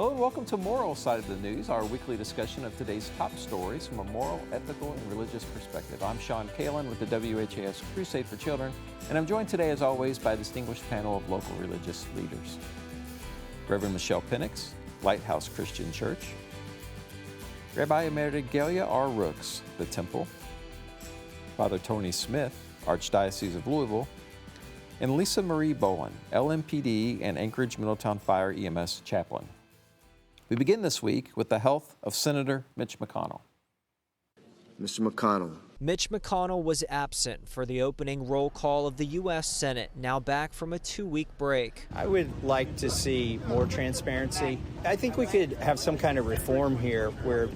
Hello and welcome to Moral Side of the News, our weekly discussion of today's top stories from a moral, ethical, and religious perspective. I'm Shawn Kaelin with the WHAS Crusade for Children, and I'm joined today, as always, by a distinguished panel of local religious leaders. Reverend Michelle Pennix, Lighthouse Christian Church; Rabbi Emerita Gaylia R. Rooks, The Temple; Father Tony Smith, Archdiocese of Louisville; and Lisa Marie Bolin, LMPD and Anchorage Middletown Fire EMS Chaplain. We begin this week with the health of Senator Mitch McConnell. Mr. McConnell. Mitch McConnell was absent for the opening roll call of the U.S. Senate, now back from a 2-week break. I would like to see more transparency. I think we could have some kind of reform here where,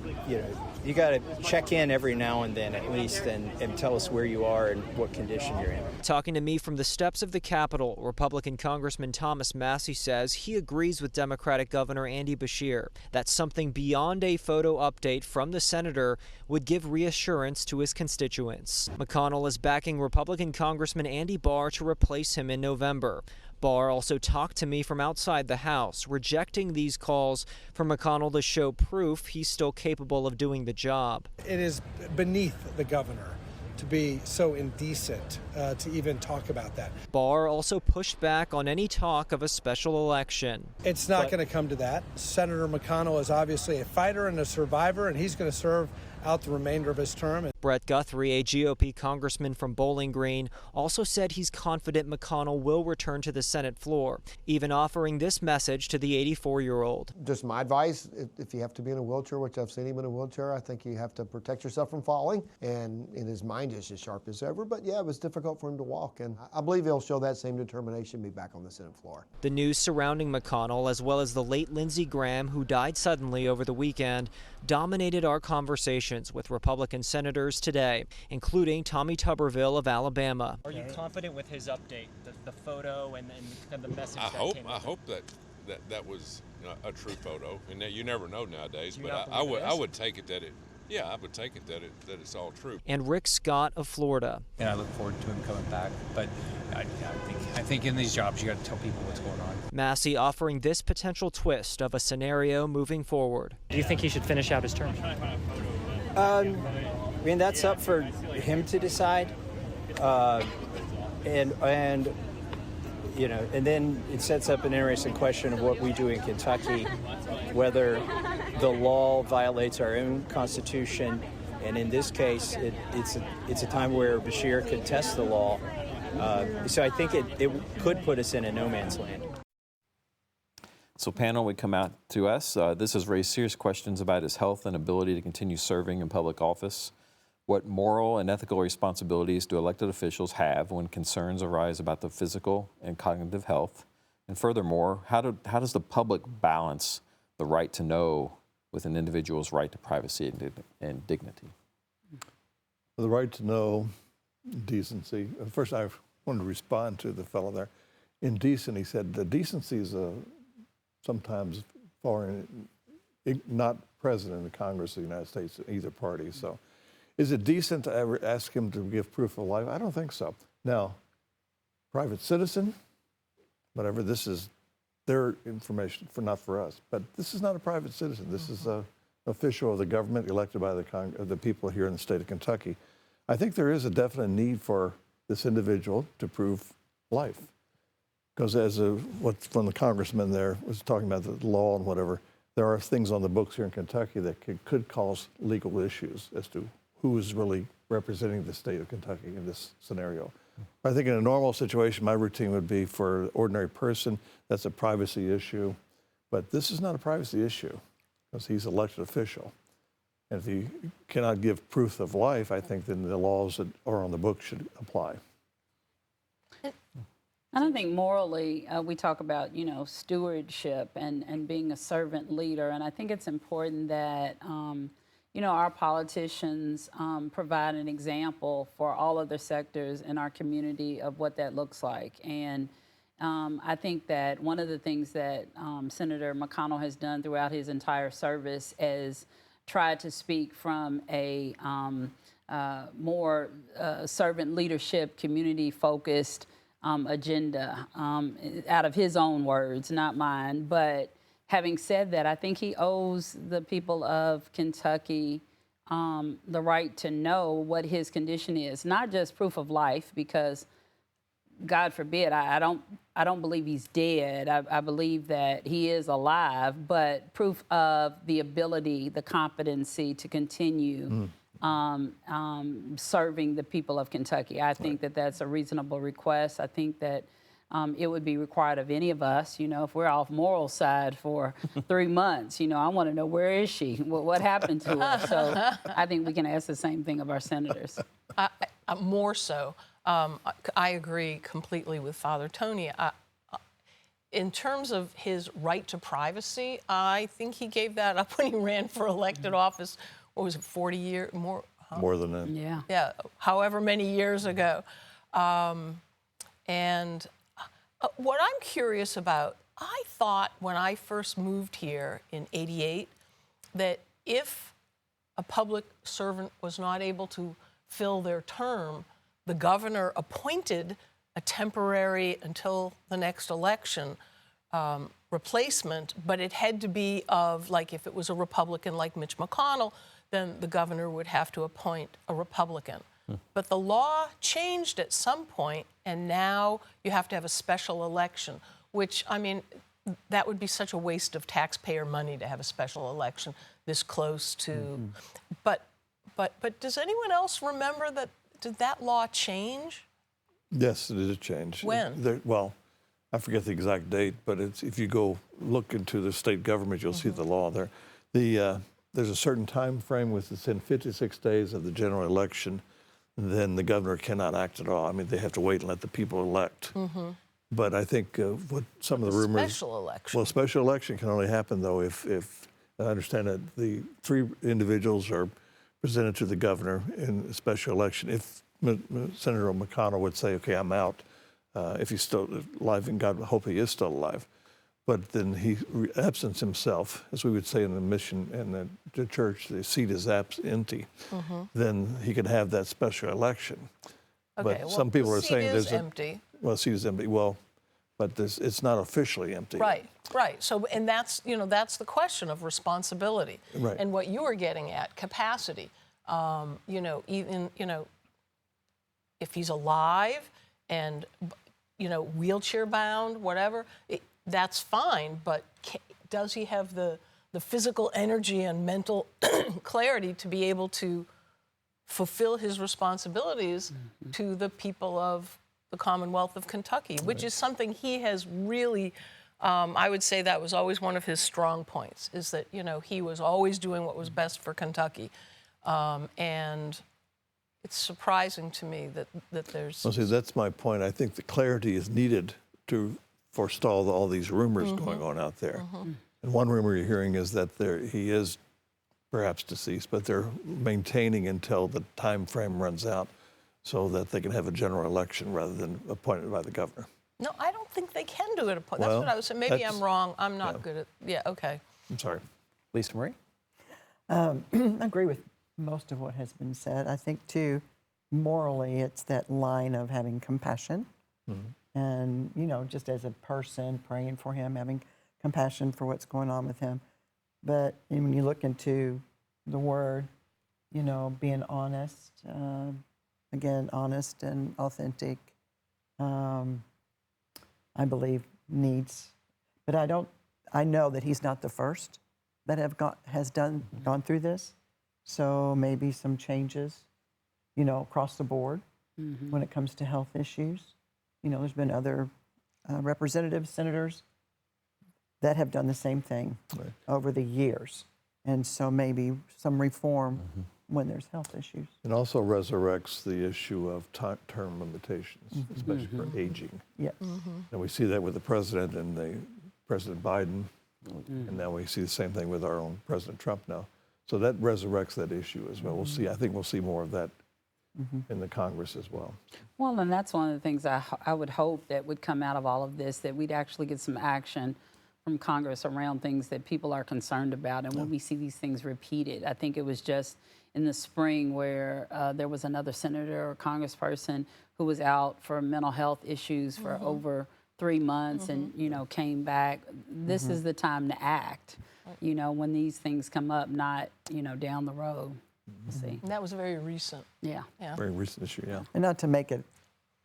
you got to check in every now and then at least and tell us where you are and what condition you're in. Talking to me from the steps of the Capitol, Republican Congressman Thomas Massie says he agrees with Democratic Governor Andy Beshear that something beyond a photo update from the senator would give reassurance to his constituents. McConnell is backing Republican Congressman Andy Barr to replace him in November. Barr also talked to me from outside the House, rejecting these calls for McConnell to show proof he's still capable of doing the job. It is beneath the governor to be so indecent to even talk about that. Barr also pushed back on any talk of a special election. It's not going to come to that. Senator McConnell is obviously a fighter and a survivor, and he's going to serve out the remainder of his term. Brett Guthrie, a GOP congressman from Bowling Green, also said he's confident McConnell will return to the Senate floor, even offering this message to the 84-year-old. Just my advice, if you have to be in a wheelchair, which I've seen him in a wheelchair, I think you have to protect yourself from falling. And his mind is as sharp as ever. But yeah, it was difficult for him to walk. And I believe he'll show that same determination, be back on the Senate floor. The news surrounding McConnell, as well as the late Lindsey Graham, who died suddenly over the weekend, dominated our conversations with Republican senators today, including Tommy Tuberville of Alabama. Are you confident with his update, the photo and the message? I hope that was a true photo, and that you never know nowadays. But I would take it that it's all true. And Rick Scott of Florida. And I look forward to him coming back. But I think in these jobs you got to tell people what's going on. Massie offering this potential twist of a scenario moving forward. Do you think he should finish out his term? I mean, that's up for him to decide. And then it sets up an interesting question of what we do in Kentucky, whether the law violates our own Constitution. And in this case, it's a time where Beshear could test the law. So I think it could put us in a no man's land. So panel would come out to us. This has raised serious questions about his health and ability to continue serving in public office. What moral and ethical responsibilities do elected officials have when concerns arise about the physical and cognitive health? And furthermore, how does the public balance the right to know with an individual's right to privacy and dignity? The right to know, decency. First, I wanted to respond to the fellow there. Indecent, he said, the decency is sometimes foreign, not present in the Congress of the United States, either party. So, is it decent to ever ask him to give proof of life? I don't think so. Now, private citizen, whatever, this is their information, not for us. But this is not a private citizen. This is an official of the government elected by the people here in the state of Kentucky. I think there is a definite need for this individual to prove life. Because as when the congressman there was talking about the law and whatever, there are things on the books here in Kentucky that could cause legal issues as to who is really representing the state of Kentucky in this scenario. I think in a normal situation, my routine would be for an ordinary person, that's a privacy issue. But this is not a privacy issue because he's an elected official. And if he cannot give proof of life, I think then the laws that are on the book should apply. I don't think morally we talk about, stewardship and being a servant leader. And I think it's important that, our politicians provide an example for all other sectors in our community of what that looks like. And I think that one of the things that Senator McConnell has done throughout his entire service is try to speak from a more servant leadership, community-focused agenda, out of his own words, not mine, but having said that, I think he owes the people of Kentucky the right to know what his condition is, not just proof of life, because God forbid, I don't believe he's dead. I believe that he is alive, but proof of the ability, the competency to continue serving the people of Kentucky. I think that that's a reasonable request. I think that it would be required of any of us, you know, if we're off moral side for 3 months, you know, I want to know, where is she? What happened to her? So I think we can ask the same thing of our senators. More so. I agree completely with Father Tony. In terms of his right to privacy, I think he gave that up when he ran for elected office. What was it, 40 years more? More than that. Yeah. Yeah, however many years ago. What I'm curious about, I thought when I first moved here in '88 that if a public servant was not able to fill their term, the governor appointed a temporary, until the next election, replacement, but it had to be of, like, if it was a Republican like Mitch McConnell, then the governor would have to appoint a Republican. But the law changed at some point, and now you have to have a special election, which, I mean, that would be such a waste of taxpayer money to have a special election this close to. But does anyone else remember that? Did that law change? Yes, it did change. When? Well, I forget the exact date, but it's, if you go look into the state government, you'll see the law there. There's a certain time frame within 56 days of the general election, then the governor cannot act at all. I mean, they have to wait and let the people elect. But I think what some of the rumors... Special election. Well, special election can only happen, though, if I understand that the 3 individuals are presented to the governor in a special election. If Senator McConnell would say, okay, I'm out, if he's still alive, and God hope he is still alive, but then he absents himself, as we would say in the mission and the church, the seat is empty, then he could have that special election. Okay, but some people are saying there's empty. Well, the seat is empty. Well, but it's not officially empty. Right. So, and that's, you know, that's the question of responsibility. Right. And what you were getting at, capacity. You know, even, you know, if he's alive and, you know, wheelchair bound, whatever, that's fine. But does he have the physical energy and mental clarity to be able to fulfill his responsibilities to the people of the Commonwealth of Kentucky, which is something he has really, I would say that was always one of his strong points, is that, you know, he was always doing what was best for Kentucky. And it's surprising to me that there's... Well, see, that's my point. I think the clarity is needed to forestall all these rumors going on out there. And one rumor you're hearing is that he is perhaps deceased, but they're maintaining until the time frame runs out so that they can have a general election rather than appointed by the governor. No, I don't think they can do it. That's what I was saying. Maybe I'm wrong. I'm not good at... Yeah, okay. I'm sorry. Lisa Marie? I agree with most of what has been said. I think, too, morally, it's that line of having compassion. And, you know, just as a person, praying for him, having compassion for what's going on with him. But when you look into the word, you know, being honest, again, honest and authentic, I believe needs. But I know that he's not the first that has gone through this. So maybe some changes, you know, across the board when it comes to health issues. You know, there's been other representatives, senators that have done the same thing over the years. And so maybe some reform when there's health issues. It also resurrects the issue of term limitations, especially for aging. Yes. And we see that with the president and President Biden, and now we see the same thing with our own President Trump now. So that resurrects that issue as well. We'll see. I think we'll see more of that in the Congress as well. Well, and that's one of the things I would hope that would come out of all of this, that we'd actually get some action from Congress around things that people are concerned about. And when we see these things repeated, I think it was just in the spring where there was another senator or congressperson who was out for mental health issues for over 3 months and, you know, came back. This is the time to act, you know, when these things come up, not, you know, down the road. See. And that was very recent. Yeah. Very recent issue, yeah. And not to make it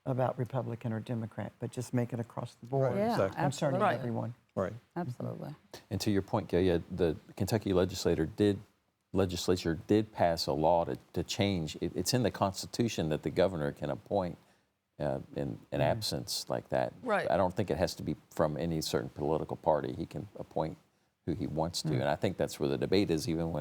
about Republican or Democrat, but just make it across the board. Yeah, exactly. Concerning absolutely. everyone. Right. Absolutely. And to your point, Gaylia, the Kentucky legislature did pass a law to change. It's in the Constitution that the governor can appoint in absence like that. Right. I don't think it has to be from any certain political party. He can appoint who he wants to. And I think that's where the debate is, even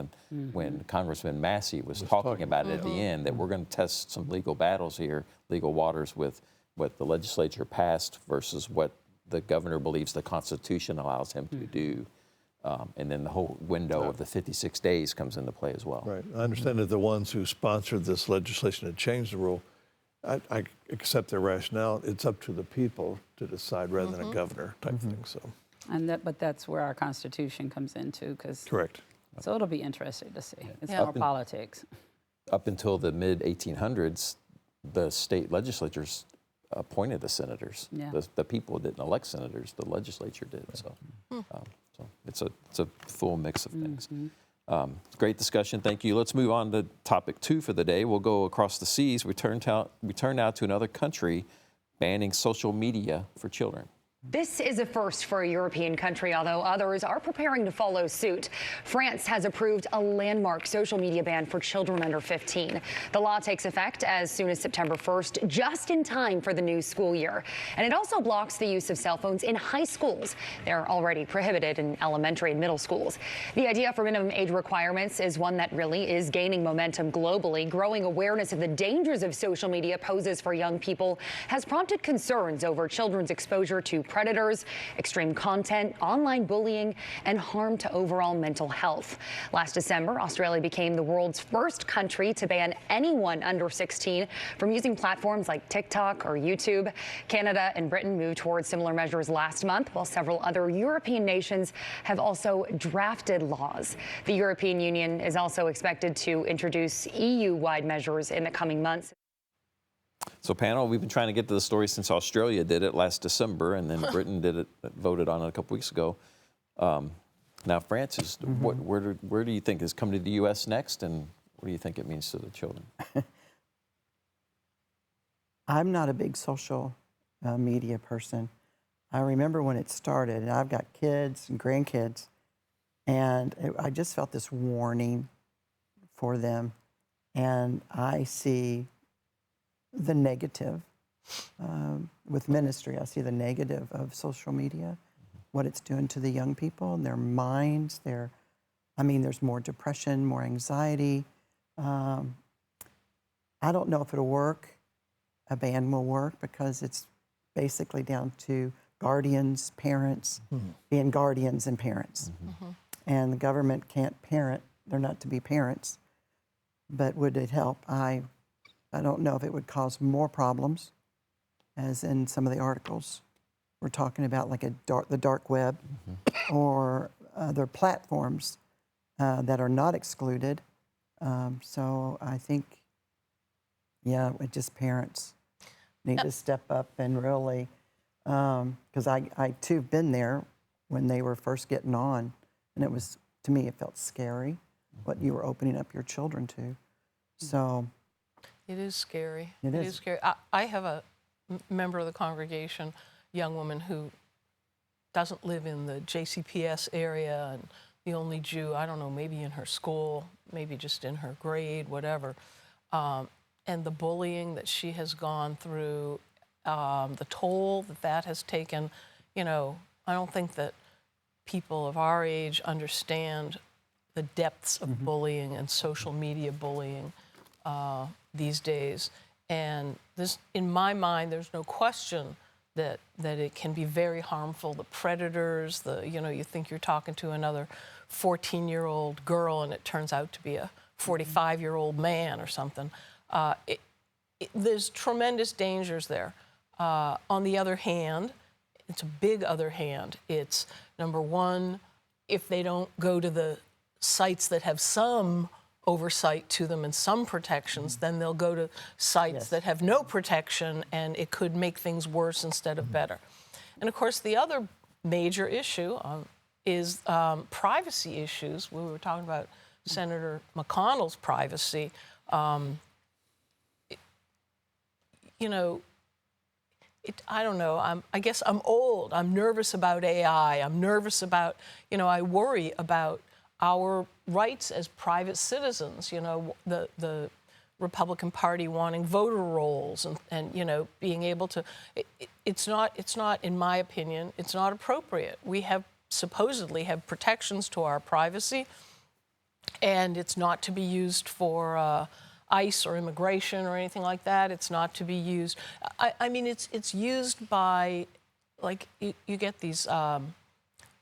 when Congressman Massey was talking about it at the end, that we're going to test some legal battles here, legal waters with what the legislature passed versus what the governor believes the Constitution allows him to do. And then the whole window of the 56 days comes into play as well. Right. I understand that the ones who sponsored this legislation to change the rule, I accept their rationale. It's up to the people to decide rather than a governor type thing. So. But that's where our Constitution comes into, because. Correct. So it'll be interesting to see. It's Yeah. more politics. Up until the mid-1800s, the state legislatures appointed the senators. Yeah. The people didn't elect senators; the legislature did. So, so it's a full mix of things. Great discussion. Thank you. Let's move on to topic 2 for the day. We'll go across the seas. We turn now to another country banning social media for children. This is a first for a European country, although others are preparing to follow suit. France has approved a landmark social media ban for children under 15. The law takes effect as soon as September 1st, just in time for the new school year. And it also blocks the use of cell phones in high schools. They're already prohibited in elementary and middle schools. The idea for minimum age requirements is one that really is gaining momentum globally. Growing awareness of the dangers of social media poses for young people has prompted concerns over children's exposure to predators, extreme content, online bullying, and harm to overall mental health. Last December, Australia became the world's first country to ban anyone under 16 from using platforms like TikTok or YouTube. Canada and Britain moved towards similar measures last month, while several other European nations have also drafted laws. The European Union is also expected to introduce EU-wide measures in the coming months. So, panel, we've been trying to get to the story since Australia did it last December, and then Britain did it, voted on it a couple weeks ago. Now, France is, where do you think is coming to the U.S. next, and what do you think it means to the children? I'm not a big social media person. I remember when it started, and I've got kids and grandkids, and I just felt this warning for them, and I see the negative with ministry. I see the negative of social media, what it's doing to the young people and their minds. There's more depression, more anxiety. I don't know if it'll work. A ban will work because it's basically down to guardians, parents, being guardians and parents. And the government can't parent. They're not to be parents. But would it help? I don't know if it would cause more problems, as in some of the articles we're talking about, like the dark web or other platforms that are not excluded. So I think, it just parents need to step up and really, because I too have been there when they were first getting on, and it was, to me, it felt scary what you were opening up your children to. So. It is scary. It is scary. I have a member of the congregation, young woman who doesn't live in the JCPS area, and the only Jew, I don't know, maybe in her school, maybe just in her grade, whatever. And the bullying that she has gone through, the toll that has taken, I don't think that people of our age understand the depths of bullying and social media bullying these days. And this, in my mind, there's no question that it can be very harmful. The predators, you think you're talking to another 14-year-old girl and it turns out to be a 45-year-old man or something. There's tremendous dangers there. On the other hand, it's a big other hand. It's, number one, if they don't go to the sites that have some oversight to them and some protections, then they'll go to sites that have no protection, and it could make things worse instead of better. And of course, the other major issue is privacy issues. We were talking about Senator McConnell's privacy. I don't know. I guess I'm old. I'm nervous about AI. I'm nervous about, I worry about our rights as private citizens. The Republican Party wanting voter rolls and being able to. It's not, in my opinion, it's not appropriate. We supposedly have protections to our privacy, and it's not to be used for ICE or immigration or anything like that. It's not to be used. I mean, it's used by, like, you get these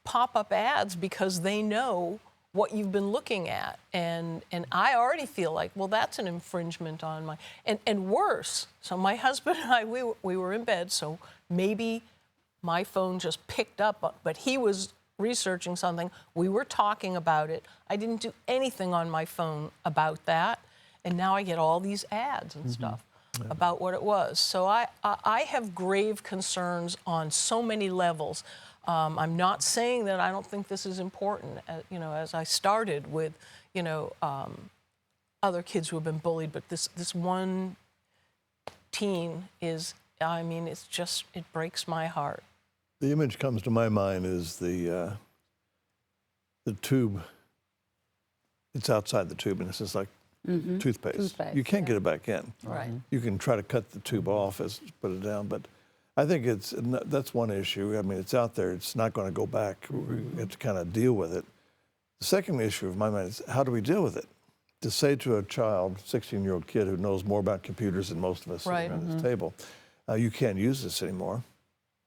pop-up ads because they know what you've been looking at. And I already feel like, well, that's an infringement on my, and worse. So my husband and I, we were in bed, so maybe my phone just picked up, but he was researching something. We were talking about it. I didn't do anything on my phone about that. And now I get all these ads and stuff about what it was. So I have grave concerns on so many levels. I'm not saying that I don't think this is important, as I started with, other kids who have been bullied, but this one teen is, it breaks my heart. The image comes to my mind is the tube. It's outside the tube, and it's just like toothpaste. You can't get it back in. Right. You can try to cut the tube off, put it down, but I think that's one issue. I mean, it's out there. It's not going to go back. We have to kind of deal with it. The second issue of my mind is, how do we deal with it? To say to a child, 16-year-old kid who knows more about computers than most of us sitting around this table, you can't use this anymore.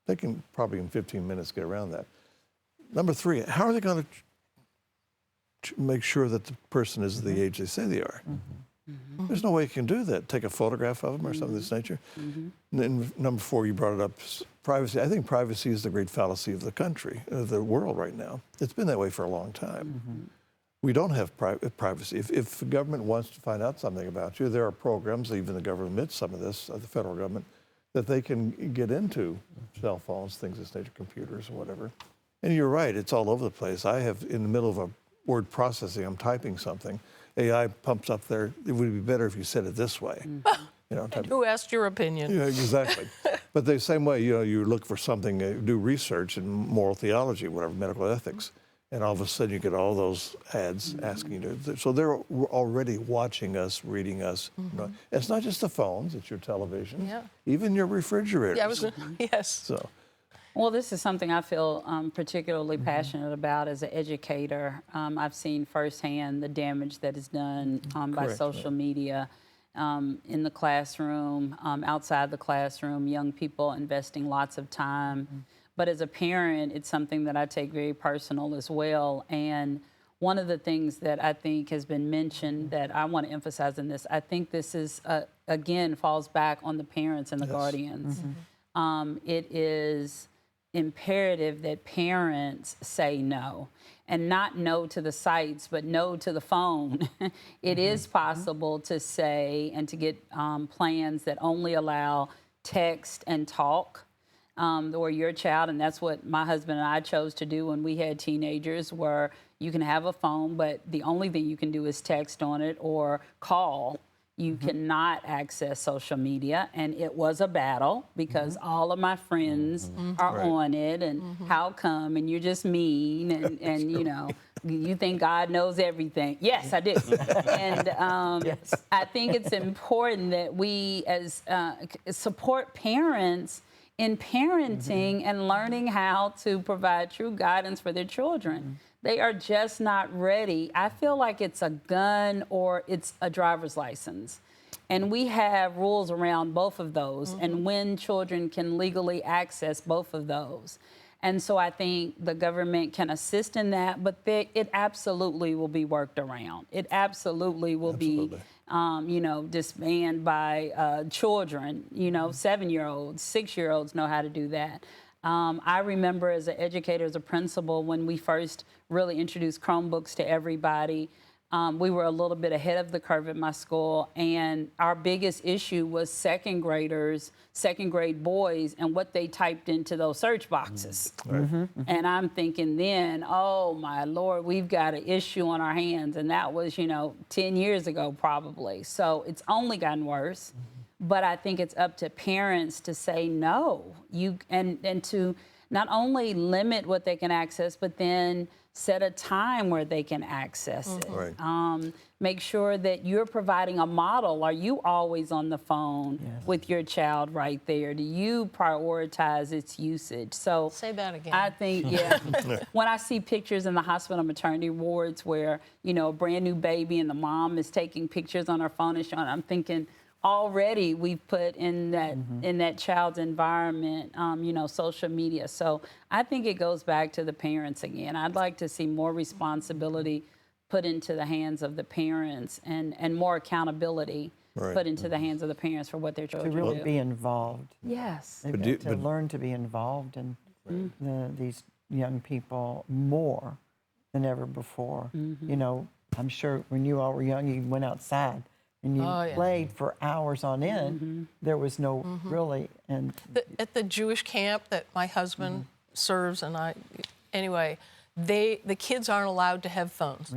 They can probably in 15 minutes get around that. Number three, how are they going to make sure that the person is the age they say they are? There's no way you can do that. Take a photograph of them or something of this nature. And then number four, you brought it up, privacy. I think privacy is the great fallacy of the country, of the world right now. It's been that way for a long time. We don't have privacy. If the government wants to find out something about you, there are programs, even the government admits some of this, the federal government, that they can get into cell phones, things of this nature, computers or whatever. And you're right, it's all over the place. I have, in the middle of a word processing, I'm typing something, AI pumps up there, it would be better if you said it this way. And who asked your opinion? Yeah, exactly. But the same way, you look for something, do research in moral theology, whatever, medical ethics, and all of a sudden you get all those ads asking you to. So they're already watching us, reading us. It's not just the phones, it's your television, even your refrigerators. Yeah, yes. So. Well, this is something I feel particularly passionate about as an educator. I've seen firsthand the damage that is done by social media in the classroom, outside the classroom, young people investing lots of time. But as a parent, it's something that I take very personal as well. And one of the things that I think has been mentioned that I want to emphasize in this, I think this is, again, falls back on the parents and the guardians. It is imperative that parents say no, and not no to the sites, but no to the phone. It is possible to say and to get plans that only allow text and talk, or your child, and that's what my husband and I chose to do when we had teenagers, where you can have a phone, but the only thing you can do is text on it or call. You cannot access social media, and it was a battle because all of my friends are on it, and how come, and you're just mean, and you think God knows everything. Yes, I do. And I think it's important that we as support parents in parenting and learning how to provide true guidance for their children. They are just not ready. I feel like it's a gun or it's a driver's license. And we have rules around both of those and when children can legally access both of those. And so I think the government can assist in that, but it absolutely will be worked around. It absolutely will be, disbanded by children. 7-year-olds, 6-year-olds know how to do that. I remember as an educator, as a principal, when we first really introduced Chromebooks to everybody, we were a little bit ahead of the curve at my school, and our biggest issue was second grade boys, and what they typed into those search boxes. And I'm thinking then, oh my Lord, we've got an issue on our hands, and that was, 10 years ago probably. So it's only gotten worse, but I think it's up to parents to say no, and to not only limit what they can access, but then set a time where they can access it. Make sure that you're providing a model. Are you always on the phone with your child right there? Do you prioritize its usage? So say that again. I think, when I see pictures in the hospital maternity wards where, a brand new baby and the mom is taking pictures on her phone and showing, I'm thinking, already we've put in that child's environment, social media. So I think it goes back to the parents again. I'd like to see more responsibility put into the hands of the parents and more accountability put into the hands of the parents for what their children to really do. be involved. Yes. To learn to be involved in these young people more than ever before. I'm sure when you all were young, you went outside and you played for hours on end. There was no really. And at the Jewish camp that my husband serves, and the kids aren't allowed to have phones.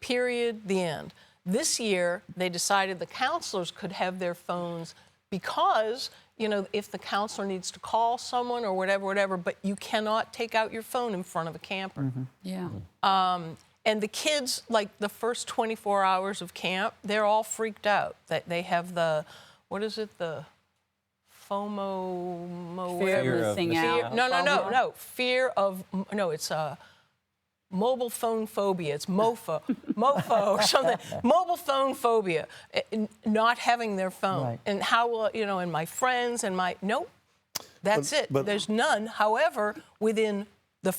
Period. The end. This year, they decided the counselors could have their phones because, if the counselor needs to call someone or whatever, but you cannot take out your phone in front of a camper. And the kids, like the first 24 hours of camp, they're all freaked out. That they have the, what is it, the FOMO? Fear of missing out. No. Fear of, it's mobile phone phobia. It's mofo or something. Mobile phone phobia, not having their phone. And how will, and my friends and nope, that's it. There's none. However,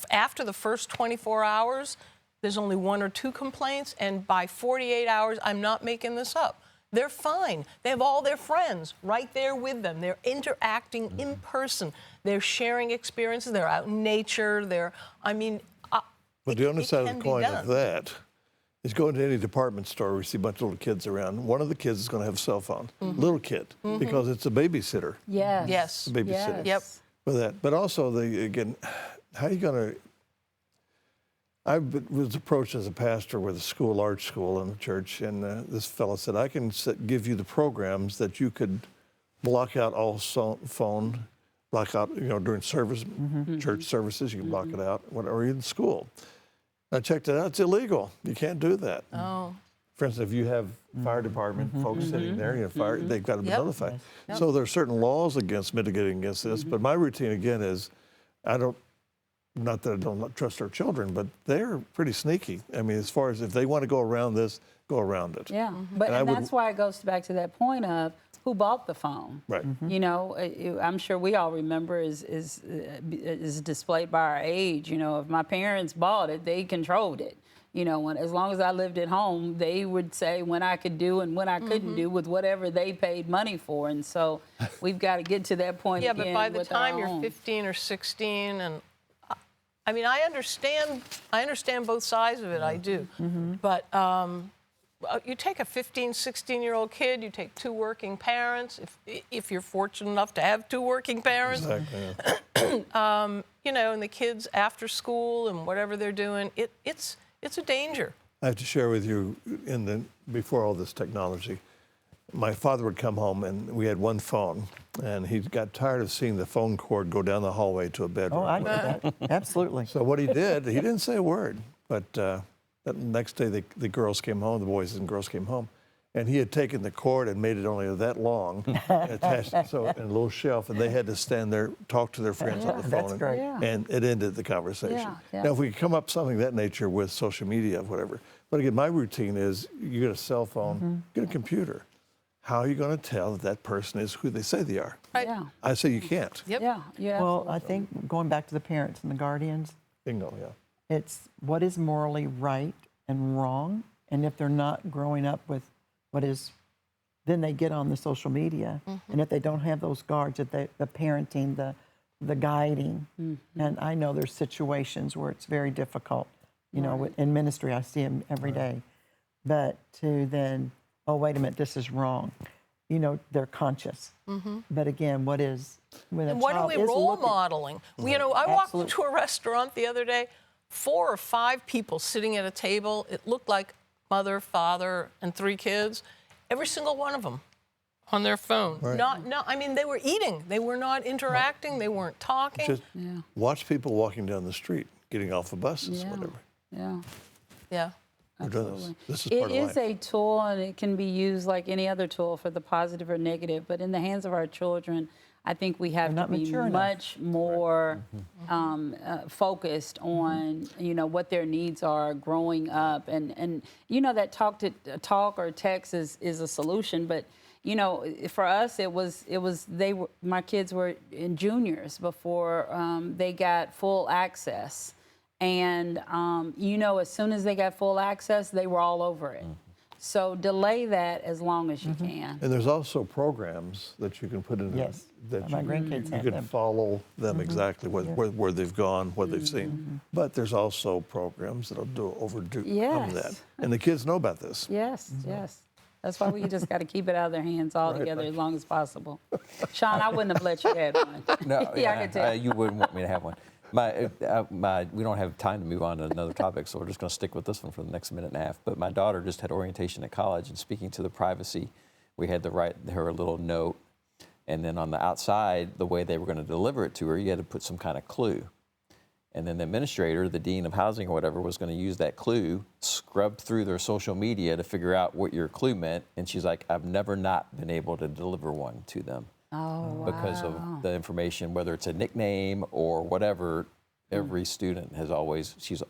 after the first 24 hours, there's only 1 or 2 complaints, and by 48 hours, I'm not making this up, they're fine. They have all their friends right there with them. They're interacting in person. They're sharing experiences. They're out in nature. But the other side of the coin of that is going to any department store where you see a bunch of little kids around. One of the kids is going to have a cell phone, little kid, because it's a babysitter. Yes. A babysitter. Yep. For that. But also, how are you going to... I was approached as a pastor with a large school in the church, and this fellow said, I can give you the programs that you could block out all phone, block out, during service, church services, you can block it out, or in school. I checked it out, it's illegal. You can't do that. For instance, if you have fire department folks sitting there, they've got to be notified. So there are certain laws against mitigating against this, but my routine, again, is not that I don't trust our children, but they're pretty sneaky. I mean, as far as if they want to go around this, go around it. Yeah, but that's why it goes back to that point of who bought the phone. Right. I'm sure we all remember is displayed by our age. If my parents bought it, they controlled it. As long as I lived at home, they would say when I could do and when I couldn't do with whatever they paid money for. And so we've got to get to that point again. But by the time you're 15 or 16, and I understand both sides of it. I do. But you take a 15, 16-year-old kid, you take 2 working parents, if you're fortunate enough to have 2 working parents. Exactly. And the kids after school and whatever they're doing, it's a danger. I have to share with you, before all this technology, my father would come home and we had one phone, and he got tired of seeing the phone cord go down the hallway to a bedroom. Oh, I get that. Absolutely. So what he did, he didn't say a word, but that next day the girls came home, the boys and girls came home, and he had taken the cord and made it only that long, and attached it in a little shelf, and they had to stand there, talk to their friends on the phone, that's great. And it ended the conversation. Now, if we could come up with something of that nature with social media or whatever, but again, my routine is you get a cell phone, get a computer. How are you going to tell that person is who they say they are? I say you can't. Yeah. Well, I think going back to the parents and the guardians. Bingo, It's what is morally right and wrong, and if they're not growing up with what is, then they get on the social media, and if they don't have those guards, the parenting, the guiding, and I know there's situations where it's very difficult. In ministry, I see them every day. but to then, oh, wait a minute, this is wrong. You know, they're conscious. But again, what is, when a And what are child we is role looking- modeling? You know, I walked Absolutely. into a restaurant the other day, 4 or 5 people sitting at a table. It looked like mother, father, and 3 kids. Every single one of them on their phone. Right. I mean, they were eating. They were not interacting. They weren't talking. Just watch people walking down the street, getting off of buses, Yeah. whatever. Yeah. Yeah. We're doing this. This is It part of is life. a tool, and it can be used like any other tool for the positive or negative. But in the hands of our children, I think we have to not be mature enough. much more focused on, you know, what their needs are growing up. And you know, that talk or text is a solution, but you know, for us, my kids were in juniors before they got full access. And, you know, as soon as they got full access, they were all over it. So delay that as long as you can. And there's also programs that you can put in Yes. that My grandkids you have can them. follow them exactly where they've gone, what they've seen. But there's also programs that'll overdo Yes. that. And the kids know about this. Yes, yes. That's why we just got to keep it out of their hands altogether as long as possible. Shawn, I wouldn't have let you have one. No, I can tell. you wouldn't want me to have one. We don't have time to move on to another topic, so we're just going to stick with this one for the next minute and a half. But my daughter just had orientation at college, and speaking to the privacy, we had to write her a little note. And then on the outside, the way they were going to deliver it to her, you had to put some kind of clue. And then the administrator, the dean of housing or whatever, was going to use that clue, scrub through their social media to figure out what your clue meant. And she's like, I've never not been able to deliver one to them. Oh, Because of the information, whether it's a nickname or whatever. Every student has always, she's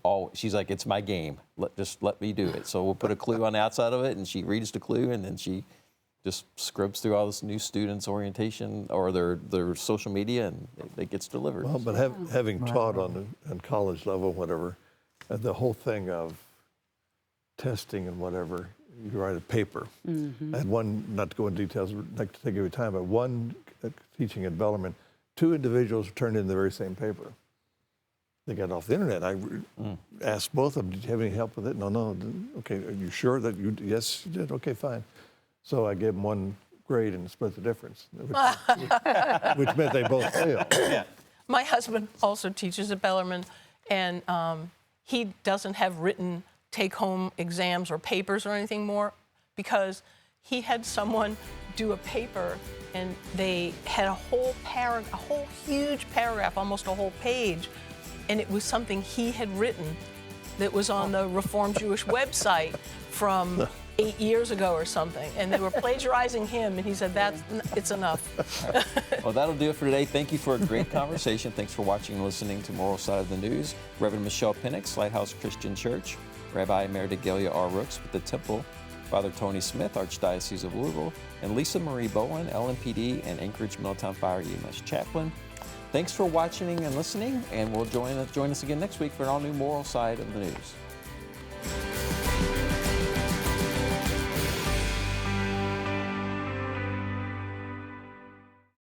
like, it's my game. Just let me do it. So we'll put a clue on the outside of it, and she reads the clue, and then she just scrubs through all this new students' orientation or their social media, and it gets delivered. Well, but having taught on college level, whatever, the whole thing of testing and whatever, you write a paper. I had one, not to go into details, not to take your time, but one teaching at Bellarmine, 2 individuals turned in the very same paper. They got off the internet. I asked both of them, did you have any help with it? No. Okay, are you sure that you, yes, you did? Okay, fine. So I gave them 1 grade and split the difference, which meant they both failed. Yeah. My husband also teaches at Bellarmine, and he doesn't have written take-home exams or papers or anything more because he had someone do a paper and they had a whole huge paragraph, almost a whole page, and it was something he had written that was on the Reformed Jewish website from 8 years ago or something, and they were plagiarizing him, and he said, it's enough. Well, that'll do it for today. Thank you for a great conversation. Thanks for watching and listening to Moral Side of the News. Reverend Michelle Pennix, Lighthouse Christian Church, Rabbi Emerita Gaylia R. Rooks with the Temple, Father Tony Smith, Archdiocese of Louisville, and Lisa Marie Bolin, LMPD, and Anchorage Middletown Fire EMS Chaplain. Thanks for watching and listening, and we'll join us again next week for an all-new Moral Side of the News.